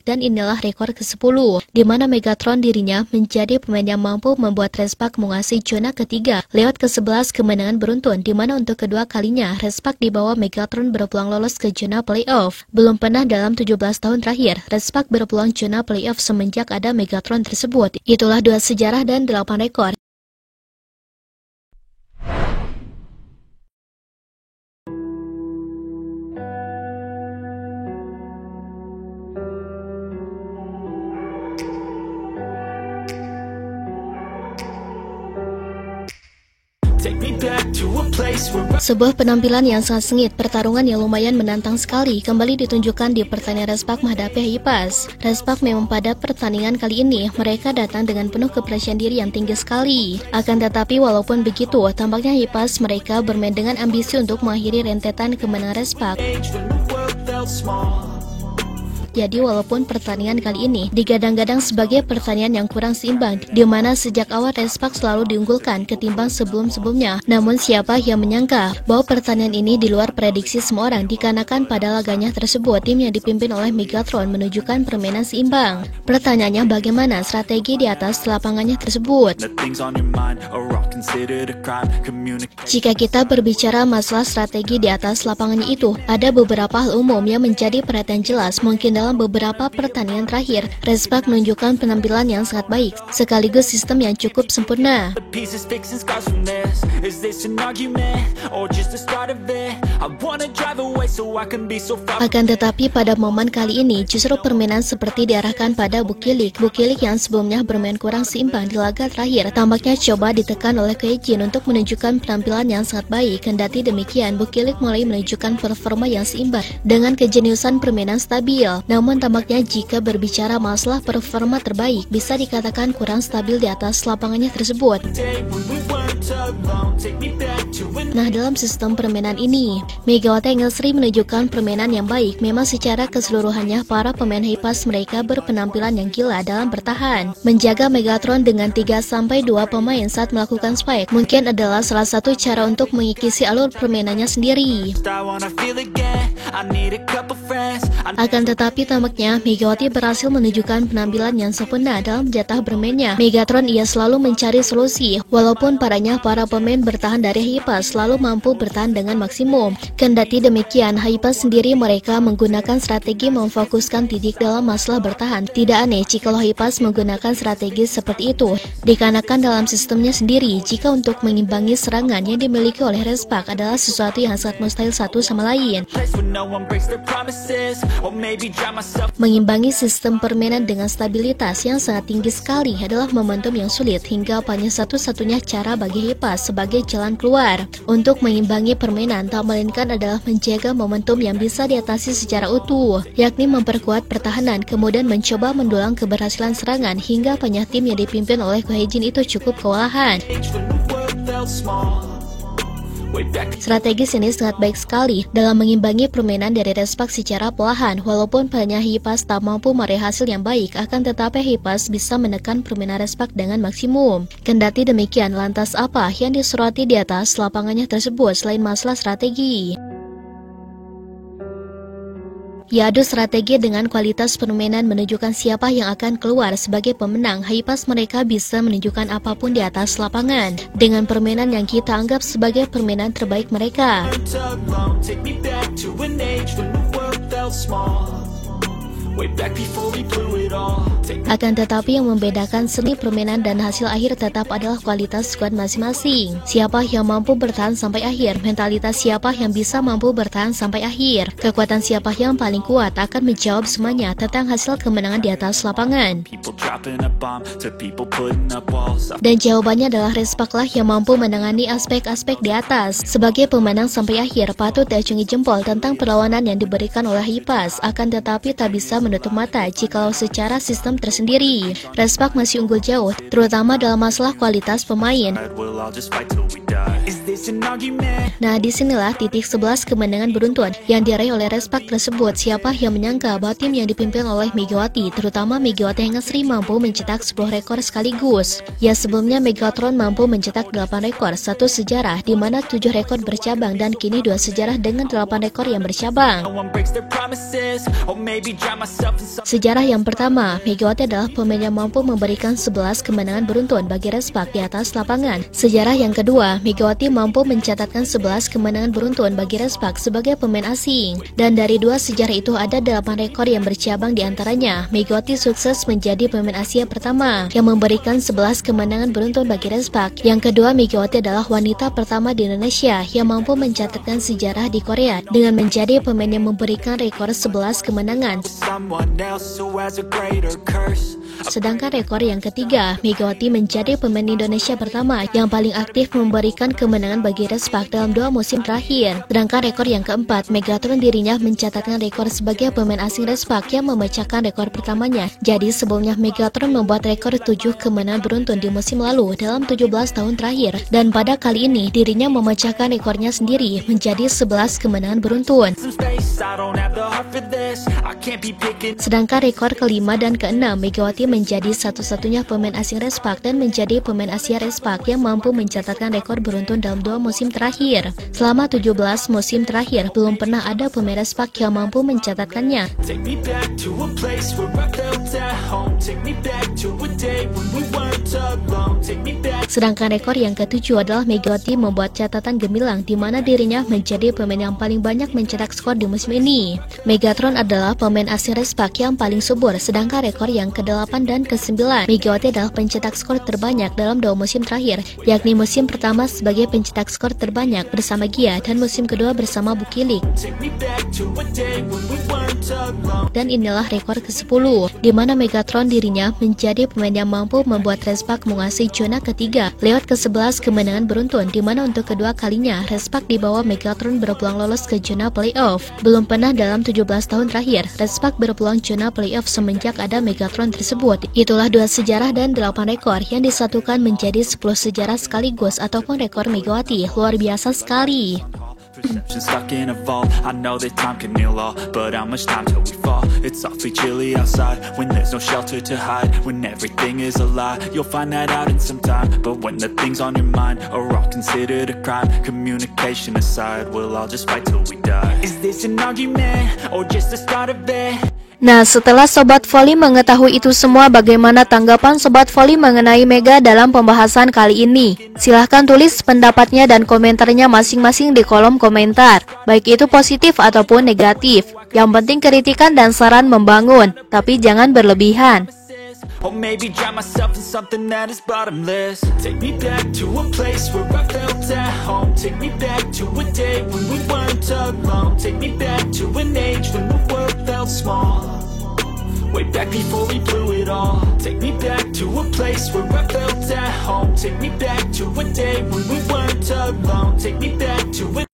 dan inilah rekor ke-10, di mana Megatron dirinya menjadi pemain yang mampu membuat Respak menguasai zona ketiga lewat ke-11 kemenangan beruntun, di mana untuk kedua kalinya Respak di bawah Megatron berpeluang lolos ke zona playoff. Belum pernah dalam 17 tahun terakhir, Respak berpeluang zona playoff semenjak ada Megatron tersebut. Itulah 2 sejarah dan 8 rekor. Sebuah penampilan yang sangat sengit, pertarungan yang lumayan menantang sekali kembali ditunjukkan di pertandingan Respak menghadapi Hypas. Respak memang pada pertandingan kali ini mereka datang dengan penuh kepercayaan diri yang tinggi sekali. Akan tetapi walaupun begitu, tampaknya Hypas mereka bermain dengan ambisi untuk mengakhiri rentetan kemenangan Respak. Jadi walaupun pertandingan kali ini digadang-gadang sebagai pertandingan yang kurang seimbang, di mana sejak awal Respak selalu diunggulkan ketimbang sebelum-sebelumnya, namun siapa yang menyangka bahwa pertandingan ini di luar prediksi semua orang, dikarenakan pada laganya tersebut tim yang dipimpin oleh Megatron menunjukkan permainan seimbang. Pertanyaannya, bagaimana strategi di atas lapangannya tersebut? Jika kita berbicara masalah strategi di atas lapangannya itu, ada beberapa hal umum yang menjadi perhatian jelas. Mungkin dalam beberapa pertandingan terakhir, Respak menunjukkan penampilan yang sangat baik, sekaligus sistem yang cukup sempurna. Akan tetapi pada momen kali ini, justru permainan seperti diarahkan pada Bukilik. Bukilik yang sebelumnya bermain kurang seimbang di laga terakhir, tampaknya coba ditekan oleh Keijin untuk menunjukkan penampilan yang sangat baik. Kendati demikian, Bukilik mulai menunjukkan performa yang seimbang dengan kejeniusan permainan stabil. Namun tampaknya jika berbicara masalah performa terbaik, bisa dikatakan kurang stabil di atas lapangannya tersebut. Nah, dalam sistem permainan ini, Megawati Angelsri menunjukkan permainan yang baik. Memang secara keseluruhannya para pemain Hypas mereka berpenampilan yang gila dalam bertahan. Menjaga Megatron dengan 3-2 pemain saat melakukan spike mungkin adalah salah satu cara untuk mengikisi alur permainannya sendiri. Akan tetapi tampaknya Megawati berhasil menunjukkan penampilan yang sempurna dalam jatah bermainnya. Megatron ia selalu mencari solusi, walaupun padanya para pemain bertahan dari Hypas selalu mampu bertahan dengan maksimum. Kendati demikian, Hypas sendiri mereka menggunakan strategi memfokuskan titik dalam masalah bertahan. Tidak aneh jika Hypas menggunakan strategi seperti itu, dikarenakan dalam sistemnya sendiri, jika untuk mengimbangi serangan yang dimiliki oleh Respak adalah sesuatu yang sangat mustahil satu sama lain. Mengimbangi sistem permainan dengan stabilitas yang sangat tinggi sekali adalah momentum yang sulit, hingga hanya satu-satunya cara bagi Hypas sebagai jalan keluar untuk mengimbangi permainan tak melainkan adalah menjaga momentum yang bisa diatasi secara utuh, yakni memperkuat pertahanan, kemudian mencoba mendulang keberhasilan serangan hingga banyak tim yang dipimpin oleh Keijin itu cukup kewalahan. Strategis ini sangat baik sekali dalam mengimbangi permainan dari Respak secara perlahan. Walaupun padanya Hypas tak mampu meraih hasil yang baik, akan tetapi Hypas bisa menekan permainan Respak dengan maksimum. Kendati demikian, lantas apa yang disoroti di atas lapangannya tersebut selain masalah strategi? Yaitu strategi dengan kualitas permainan menunjukkan siapa yang akan keluar sebagai pemenang. Hypas mereka bisa menunjukkan apapun di atas lapangan dengan permainan yang kita anggap sebagai permainan terbaik mereka. Akan tetapi yang membedakan seni permainan dan hasil akhir tetap adalah kualitas skuad masing-masing. Siapa yang mampu bertahan sampai akhir, mentalitas siapa yang bisa mampu bertahan sampai akhir, kekuatan siapa yang paling kuat akan menjawab semuanya tentang hasil kemenangan di atas lapangan. Dan jawabannya adalah Respaklah yang mampu menangani aspek-aspek di atas. Sebagai pemenang sampai akhir, patut diacungi jempol tentang perlawanan yang diberikan oleh Hypas. Akan tetapi tak bisa menutup mata jikalau secara sistem tersendiri Respak masih unggul jauh, terutama dalam masalah kualitas pemain. Is this an argument? Nah, disinilah titik 11 kemenangan beruntun yang diraih oleh Respak tersebut. Siapa yang menyangka bahwa tim yang dipimpin oleh Megawati, terutama Megawati yang Sri, mampu mencetak 10 rekor sekaligus. Ya, sebelumnya Megatron mampu mencetak 8 rekor, satu sejarah di mana 7 rekor bercabang dan kini 2 sejarah dengan 8 rekor yang bercabang. No one breaks their promises, or maybe drown myself in some. Sejarah yang pertama, Megawati adalah pemain yang mampu memberikan 11 kemenangan beruntun bagi Respak di atas lapangan. Sejarah yang kedua, Megawati mampu mencatatkan 11 kemenangan beruntun bagi Respak sebagai pemain asing. Dan dari 2 sejarah itu ada 8 rekor yang bercabang di antaranya. Megawati sukses menjadi pemain Asia pertama yang memberikan 11 kemenangan beruntun bagi Respak. Yang kedua, Megawati adalah wanita pertama di Indonesia yang mampu mencatatkan sejarah di Korea dengan menjadi pemain yang memberikan rekor 11 kemenangan. Someone else who has a greater curse. Sedangkan rekor yang ketiga, Megawati menjadi pemain Indonesia pertama yang paling aktif memberikan kemenangan bagi Respak dalam 2 musim terakhir. Sedangkan rekor yang keempat, Megatron dirinya mencatatkan rekor sebagai pemain asing Respak yang memecahkan rekor pertamanya. Jadi sebelumnya Megatron membuat rekor 7 kemenangan beruntun di musim lalu dalam 17 tahun terakhir. Dan pada kali ini dirinya memecahkan rekornya sendiri menjadi 11 kemenangan beruntun. Some space, I don't have the heart for this. I can't be picking. Sedangkan rekor kelima dan keenam, Megawati menjadi satu-satunya pemain asing Respak dan menjadi pemain Asia Respak yang mampu mencatatkan rekor beruntun dalam 2 musim terakhir. Selama 17 musim terakhir, belum pernah ada pemain Respak yang mampu mencatatkannya. Take me back to a place where I felt at home. Take me back to a day when we weren't alone. Take me back. Sedangkan rekor yang ketujuh adalah Megawati membuat catatan gemilang di mana dirinya menjadi pemain yang paling banyak mencetak skor di musim ini. Megatron adalah pemain asing Respak yang paling subur, sedangkan rekor yang ke-8 dan ke-9, Megawati adalah pencetak skor terbanyak dalam 2 musim terakhir, yakni musim pertama sebagai pencetak skor terbanyak bersama Gia dan musim kedua bersama Bukilik. Take me back to a day when we weren't alone. Dan inilah rekor ke-10, di mana Megatron dirinya menjadi pemain yang mampu membuat Respak menguasai zona ketiga lewat ke-11 kemenangan beruntun, di mana untuk kedua kalinya Respak di bawah Megatron berpeluang lolos ke zona playoff. Belum pernah dalam 17 tahun terakhir Respak berpeluang zona playoff semenjak ada Megatron tersebut. Itulah 2 sejarah dan 8 rekor yang disatukan menjadi 10 sejarah sekaligus ataupun rekor Megawati. Luar biasa sekali. Perception stuck in a vault. I know that time can heal all, but how much time till we fall? It's awfully chilly outside when there's no shelter to hide. When everything is a lie, you'll find that out in some time. But when the things on your mind are all considered a crime, communication aside, we'll all just fight till we die. Is this an argument or just the start of it? Nah, setelah Sobat Voli mengetahui itu semua, bagaimana tanggapan Sobat Voli mengenai Mega dalam pembahasan kali ini? Silahkan tulis pendapatnya dan komentarnya masing-masing di kolom komentar, baik itu positif ataupun negatif. Yang penting kritikan dan saran membangun, tapi jangan berlebihan. Or maybe drown myself in something that is bottomless. Take me back to a place where I felt at home. Take me back to a day when we weren't alone. Take me back to an age when the world felt small. Way back before we blew it all. Take me back to a place where I felt at home. Take me back to a day when we weren't alone. Take me back to a